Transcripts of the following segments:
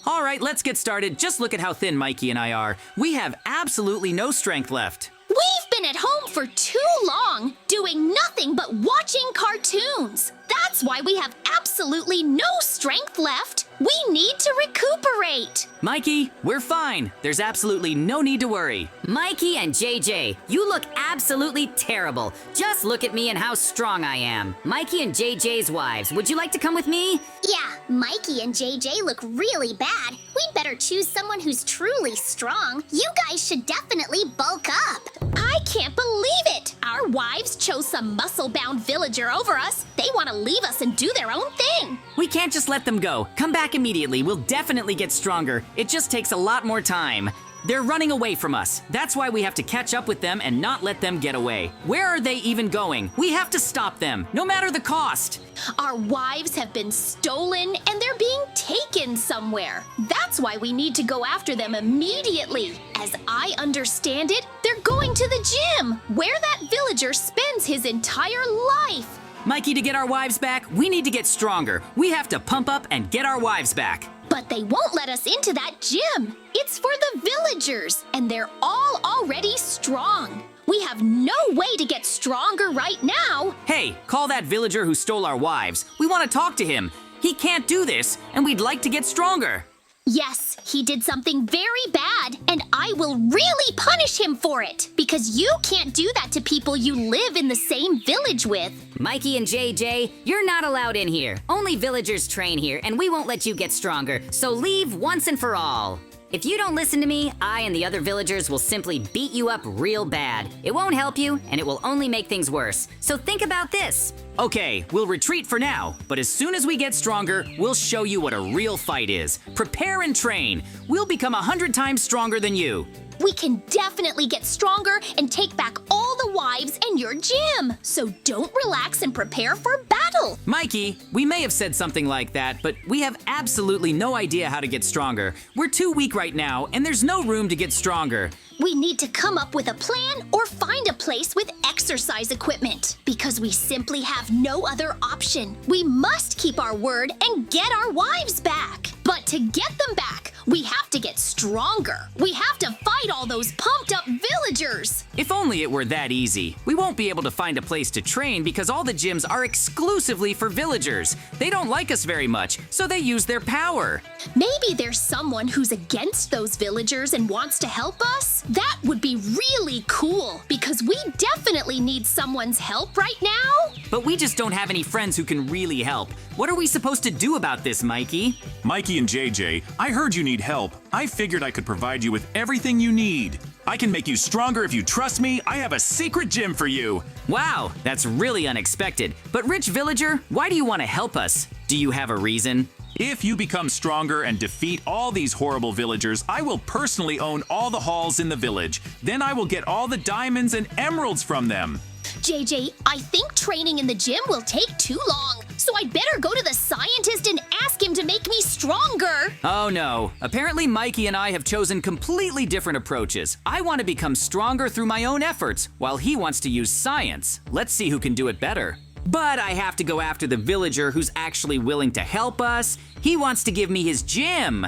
All right, let's get started. Just look at how thin Mikey and I are. We have absolutely no strength left. We've been at home for too long, doing nothing but watching cartoons. That's why we have absolutely no strength left. We need to recuperate. Mikey, we're fine. There's absolutely no need to worry. Mikey and JJ, you look absolutely terrible. Just look at me and how strong I am. Mikey and JJ's wives, would you like to come with me? Yeah, Mikey and JJ look really bad. We'd better choose someone who's truly strong. You guys should definitely bulk up. I can't believe it! Our wives chose some muscle-bound villager over us. They want to leave us and do their own thing. We can't just let them go. Come back immediately. We'll definitely get stronger. It just takes a lot more time. They're running away from us. That's why we have to catch up with them and not let them get away. Where are they even going? We have to stop them, no matter the cost. Our wives have been stolen and they're being taken somewhere. That's why we need to go after them immediately. As I understand it, they're going to the gym, where that villager spends his entire life. Mikey, to get our wives back, we need to get stronger. We have to pump up and get our wives back. But they won't let us into that gym. It's for the villagers, and they're all already strong. We have no way to get stronger right now. Hey, call that villager who stole our wives. We want to talk to him. He can't do this, and we'd like to get stronger. Yes, he did something very bad, and I will really punish him for it, because you can't do that to people you live in the same village with. Mikey and JJ, you're not allowed in here. Only villagers train here, and we won't let you get stronger, so leave once and for all. If you don't listen to me, I and the other villagers will simply beat you up real bad. It won't help you, and it will only make things worse. So think about this. Okay, we'll retreat for now, but as soon as we get stronger, we'll show you what a real fight is. Prepare and train. We'll become 100 times stronger than you. We can definitely get stronger and take back all the wives and your gym. So don't relax and prepare for battle. Mikey, we may have said something like that, but we have absolutely no idea how to get stronger. We're too weak right now, and there's no room to get stronger. We need to come up with a plan or find a place with exercise equipment, because we simply have no other option. We must keep our word and get our wives back. But to get them back, we have to get stronger. We have to fight all those pumped up villagers. If only it were that easy. We won't be able to find a place to train because all the gyms are exclusively for villagers. They don't like us very much, so they use their power. Maybe there's someone who's against those villagers and wants to help us? That would be really cool, because we definitely need someone's help right now. But we just don't have any friends who can really help. What are we supposed to do about this, Mikey? Mikey and JJ, I heard you need help. I figured I could provide you with everything you need. I can make you stronger if you trust me. I have a secret gym for you. Wow, that's really unexpected. But Rich Villager, why do you want to help us? Do you have a reason? If you become stronger and defeat all these horrible villagers, I will personally own all the halls in the village. Then I will get all the diamonds and emeralds from them. JJ, I think training in the gym will take too long, so I'd better go to the scientist and ask him to make me stronger. Oh no, apparently Mikey and I have chosen completely different approaches. I want to become stronger through my own efforts, while he wants to use science. Let's see who can do it better. But I have to go after the villager who's actually willing to help us. He wants to give me his gym.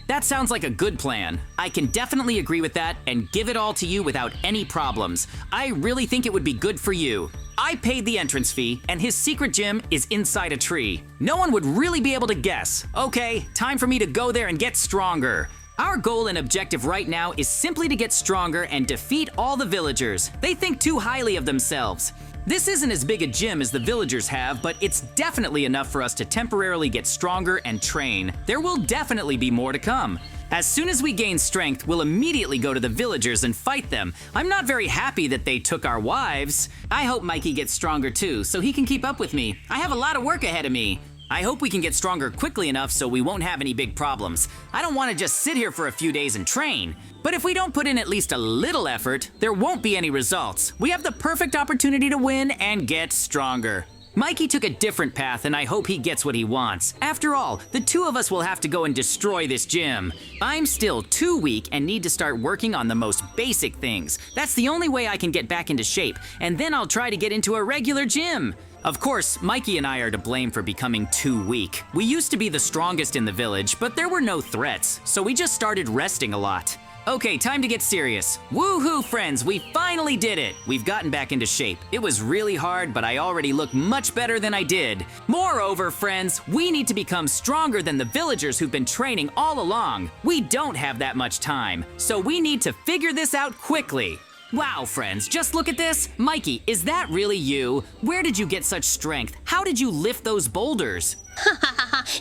That sounds like a good plan. I can definitely agree with that and give it all to you without any problems. I really think it would be good for you. I paid the entrance fee, and his secret gym is inside a tree. No one would really be able to guess. Okay, time for me to go there and get stronger. Our goal and objective right now is simply to get stronger and defeat all the villagers. They think too highly of themselves. This isn't as big a gym as the villagers have, but it's definitely enough for us to temporarily get stronger and train. There will definitely be more to come. As soon as we gain strength, we'll immediately go to the villagers and fight them. I'm not very happy that they took our wives. I hope Mikey gets stronger too, so he can keep up with me. I have a lot of work ahead of me. I hope we can get stronger quickly enough so we won't have any big problems. I don't want to just sit here for a few days and train. But if we don't put in at least a little effort, there won't be any results. We have the perfect opportunity to win and get stronger. Mikey took a different path, and I hope he gets what he wants. After all, the two of us will have to go and destroy this gym. I'm still too weak and need to start working on the most basic things. That's the only way I can get back into shape, and then I'll try to get into a regular gym. Of course, Mikey and I are to blame for becoming too weak. We used to be the strongest in the village, but there were no threats, so we just started resting a lot. Okay, time to get serious. Woohoo, friends, we finally did it! We've gotten back into shape. It was really hard, but I already look much better than I did. Moreover, friends, we need to become stronger than the villagers who've been training all along. We don't have that much time, so we need to figure this out quickly. Wow, friends, just look at this. Mikey, is that really you? Where did you get such strength? How did you lift those boulders?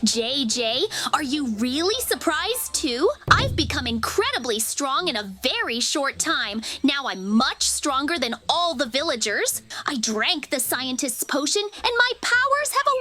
JJ, are you really surprised too? I've become incredibly strong in a very short time. Now I'm much stronger than all the villagers. I drank the scientist's potion and my powers have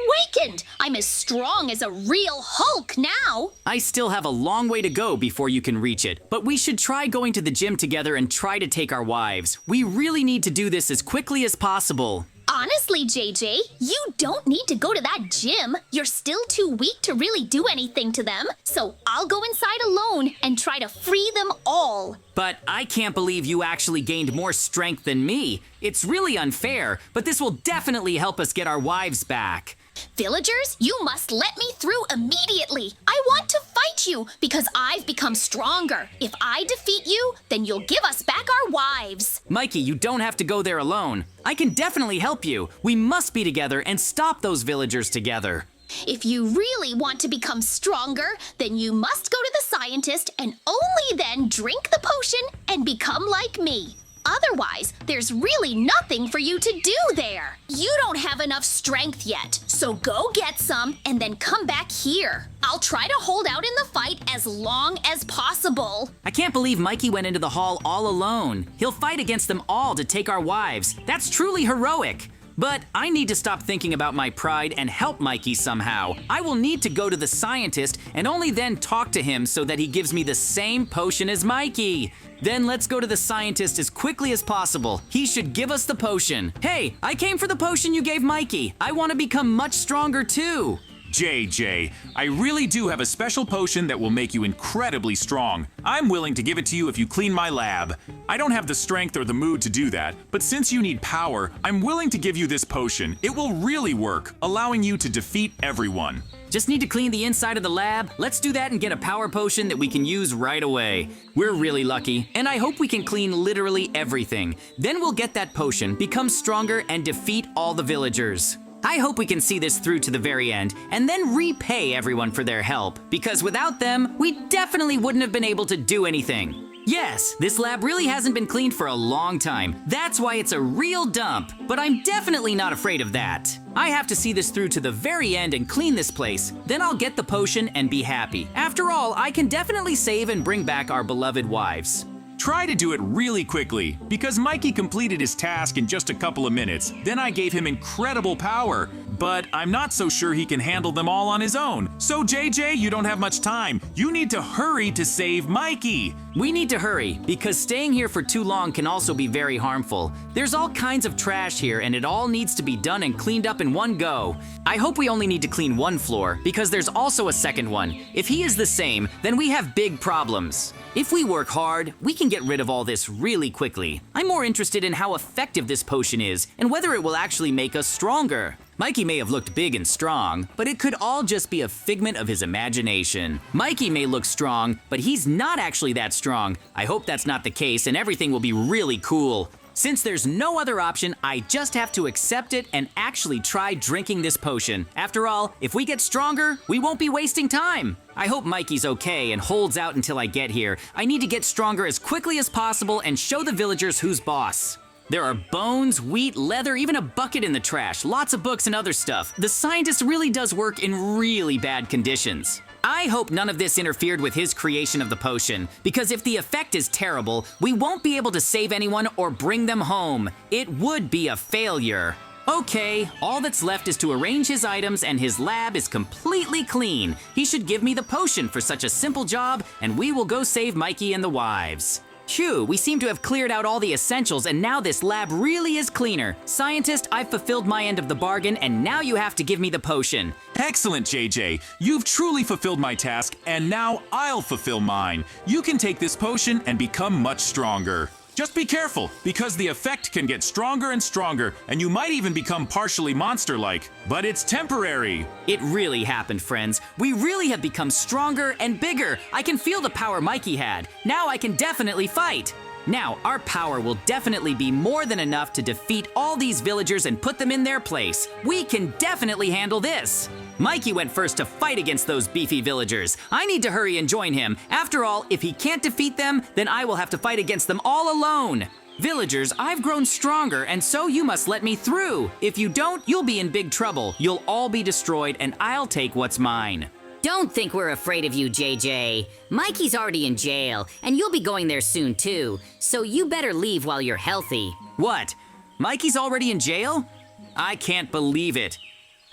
awakened. I'm as strong as a real Hulk now. I still have a long way to go before you can reach it, but we should try going to the gym together and try to take our wives. We really need to do this as quickly as possible. Honestly, JJ, you don't need to go to that gym. You're still too weak to really do anything to them. So I'll go inside alone and try to free them all. But I can't believe you actually gained more strength than me. It's really unfair, but this will definitely help us get our wives back. Villagers, you must let me through immediately. I want to fight you because I've become stronger. If I defeat you, then you'll give us back our wives. Mikey, you don't have to go there alone. I can definitely help you. We must be together and stop those villagers together. If you really want to become stronger, then you must go to the scientist and only then drink the potion and become like me. Otherwise, there's really nothing for you to do there. You don't have enough strength yet, so go get some and then come back here. I'll try to hold out in the fight as long as possible. I can't believe Mikey went into the hall all alone. He'll fight against them all to take our wives. That's truly heroic. But I need to stop thinking about my pride and help Mikey somehow. I will need to go to the scientist and only then talk to him so that he gives me the same potion as Mikey. Then let's go to the scientist as quickly as possible. He should give us the potion. Hey, I came for the potion you gave Mikey. I want to become much stronger too. JJ, I really do have a special potion that will make you incredibly strong. I'm willing to give it to you if you clean my lab. I don't have the strength or the mood to do that, but since you need power, I'm willing to give you this potion. It will really work, allowing you to defeat everyone. Just need to clean the inside of the lab. Let's do that and get a power potion that we can use right away. We're really lucky, and I hope we can clean literally everything. Then we'll get that potion, become stronger, and defeat all the villagers. I hope we can see this through to the very end and then repay everyone for their help, because without them, we definitely wouldn't have been able to do anything. Yes, this lab really hasn't been cleaned for a long time. That's why it's a real dump, but I'm definitely not afraid of that. I have to see this through to the very end and clean this place. Then I'll get the potion and be happy. After all, I can definitely save and bring back our beloved wives. Try to do it really quickly, because Mikey completed his task in just a couple of minutes. Then I gave him incredible power, but I'm not so sure he can handle them all on his own. So JJ, you don't have much time. You need to hurry to save Mikey. We need to hurry, because staying here for too long can also be very harmful. There's all kinds of trash here, and it all needs to be done and cleaned up in one go. I hope we only need to clean one floor, because there's also a second one. If he is the same, then we have big problems. If we work hard, we can get rid of all this really quickly. I'm more interested in how effective this potion is, and whether it will actually make us stronger. Mikey may have looked big and strong, but it could all just be a figment of his imagination. Mikey may look strong, but he's not actually that strong. I hope that's not the case and everything will be really cool. Since there's no other option, I just have to accept it and actually try drinking this potion. After all, if we get stronger, we won't be wasting time. I hope Mikey's okay and holds out until I get here. I need to get stronger as quickly as possible and show the villagers who's boss. There are bones, wheat, leather, even a bucket in the trash, lots of books and other stuff. The scientist really does work in really bad conditions. I hope none of this interfered with his creation of the potion, because if the effect is terrible, we won't be able to save anyone or bring them home. It would be a failure. Okay, all that's left is to arrange his items and his lab is completely clean. He should give me the potion for such a simple job, and we will go save Mikey and the wives. Phew, we seem to have cleared out all the essentials and now this lab really is cleaner. Scientist, I've fulfilled my end of the bargain and now you have to give me the potion. Excellent, JJ. You've truly fulfilled my task, and now I'll fulfill mine. You can take this potion and become much stronger. Just be careful, because the effect can get stronger and stronger, and you might even become partially monster-like. But it's temporary. It really happened, friends. We really have become stronger and bigger. I can feel the power Mikey had. Now I can definitely fight. Now, our power will definitely be more than enough to defeat all these villagers and put them in their place. We can definitely handle this. Mikey went first to fight against those beefy villagers. I need to hurry and join him. After all, if he can't defeat them, then I will have to fight against them all alone. Villagers, I've grown stronger, and so you must let me through. If you don't, you'll be in big trouble. You'll all be destroyed, and I'll take what's mine. Don't think we're afraid of you, JJ. Mikey's already in jail, and you'll be going there soon too, so you better leave while you're healthy. What? Mikey's already in jail? I can't believe it.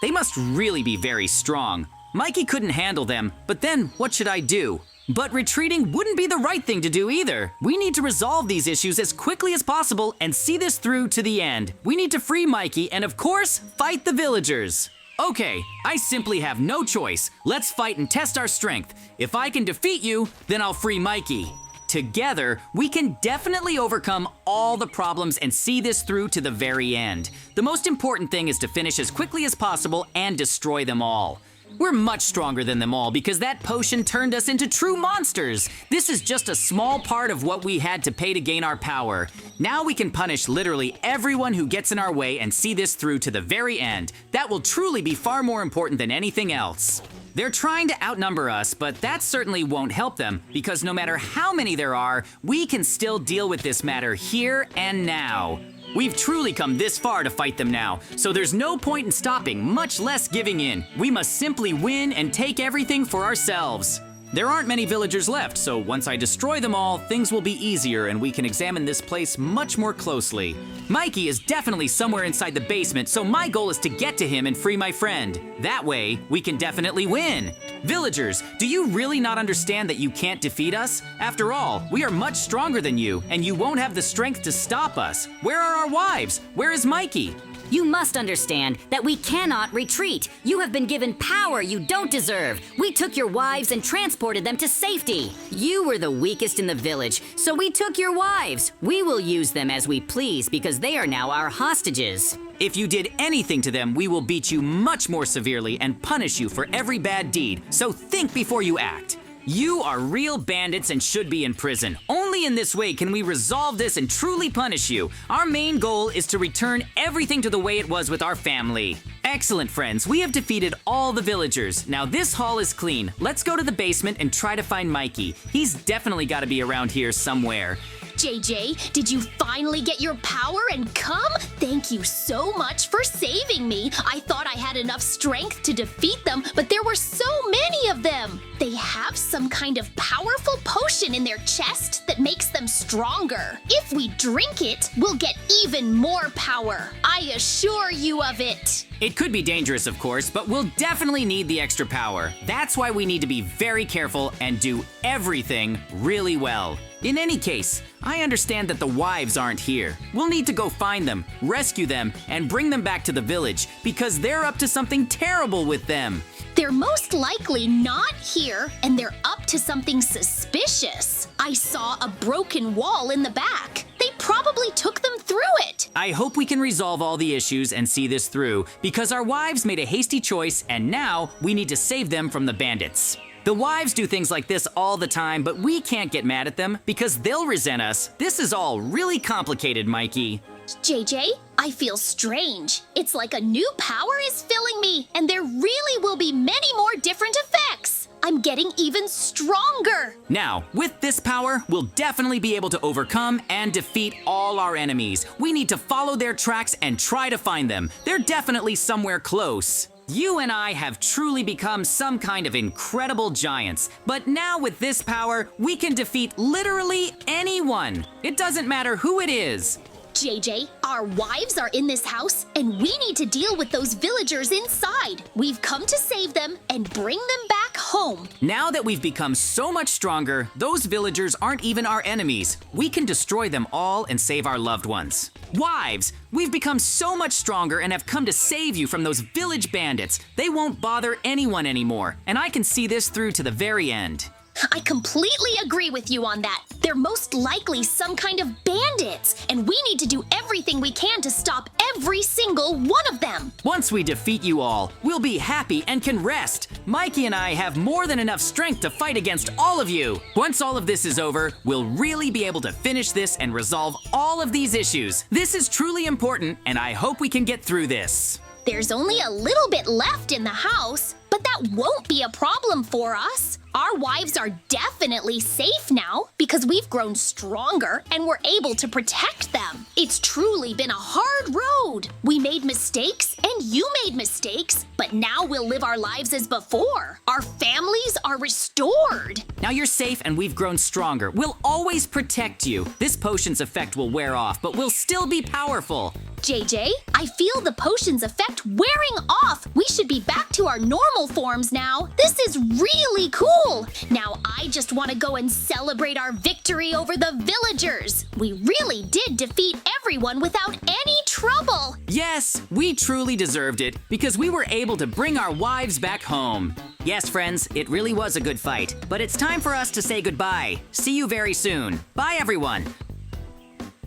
They must really be very strong. Mikey couldn't handle them, but then what should I do? But retreating wouldn't be the right thing to do either. We need to resolve these issues as quickly as possible and see this through to the end. We need to free Mikey and, of course, fight the villagers. Okay, I simply have no choice. Let's fight and test our strength. If I can defeat you, then I'll free Mikey. Together, we can definitely overcome all the problems and see this through to the very end. The most important thing is to finish as quickly as possible and destroy them all. We're much stronger than them all because that potion turned us into true monsters. This is just a small part of what we had to pay to gain our power. Now we can punish literally everyone who gets in our way and see this through to the very end. That will truly be far more important than anything else. They're trying to outnumber us, but that certainly won't help them because no matter how many there are, we can still deal with this matter here and now. We've truly come this far to fight them now, so there's no point in stopping, much less giving in. We must simply win and take everything for ourselves. There aren't many villagers left, so once I destroy them all, things will be easier and we can examine this place much more closely. Mikey is definitely somewhere inside the basement, so my goal is to get to him and free my friend. That way, we can definitely win. Villagers, do you really not understand that you can't defeat us? After all, we are much stronger than you, and you won't have the strength to stop us. Where are our wives? Where is Mikey? You must understand that we cannot retreat. You have been given power you don't deserve. We took your wives and transported them to safety. You were the weakest in the village, so we took your wives. We will use them as we please because they are now our hostages. If you did anything to them, we will beat you much more severely and punish you for every bad deed, so think before you act. You are real bandits and should be in prison. Only in this way can we resolve this and truly punish you. Our main goal is to return everything to the way it was with our family. Excellent, friends. We have defeated all the villagers. Now this hall is clean. Let's go to the basement and try to find Mikey. He's definitely got to be around here somewhere. JJ, did you finally get your power and come? Thank you so much for saving me. I thought I had enough strength to defeat them, but there were so many of them. They have some kind of powerful potion in their chest that makes them stronger. If we drink it, we'll get even more power. I assure you of it. It could be dangerous, of course, but we'll definitely need the extra power. That's why we need to be very careful and do everything really well. In any case, I understand that the wives aren't here. We'll need to go find them, rescue them, and bring them back to the village because they're up to something terrible with them. They're most likely not here, and they're up to something suspicious. I saw a broken wall in the back. They probably took them through it. I hope we can resolve all the issues and see this through because our wives made a hasty choice and now we need to save them from the bandits. The wives do things like this all the time, but we can't get mad at them because they'll resent us. This is all really complicated, Mikey. JJ, I feel strange. It's like a new power is filling me, and there really will be many more different effects. I'm getting even stronger. Now, with this power, we'll definitely be able to overcome and defeat all our enemies. We need to follow their tracks and try to find them. They're definitely somewhere close. You and I have truly become some kind of incredible giants, but now with this power, we can defeat literally anyone. It doesn't matter who it is. JJ, our wives are in this house, and we need to deal with those villagers inside. We've come to save them and bring them back home. Now that we've become so much stronger, those villagers aren't even our enemies. We can destroy them all and save our loved ones. Wives, we've become so much stronger and have come to save you from those village bandits. They won't bother anyone anymore, and I can see this through to the very end. I completely agree with you on that. They're most likely some kind of bandits, and we need to do everything we can to stop every single one of them. Once we defeat you all, we'll be happy and can rest. Mikey and I have more than enough strength to fight against all of you. Once all of this is over, we'll really be able to finish this and resolve all of these issues. This is truly important, and I hope we can get through this. There's only a little bit left in the house, but that won't be a problem for us. Our wives are definitely safe now because we've grown stronger and we're able to protect them. It's truly been a hard road. We made mistakes and you made mistakes, but now we'll live our lives as before. Our families are restored. Now you're safe and we've grown stronger. We'll always protect you. This potion's effect will wear off, but we'll still be powerful. JJ, I feel the potion's effect wearing off. We should be back to our normal forms now. This is really cool. Now I just want to go and celebrate our victory over the villagers. We really did defeat everyone without any trouble. Yes, we truly deserved it because we were able to bring our wives back home. Yes, friends, it really was a good fight, but it's time for us to say goodbye. See you very soon. Bye, everyone.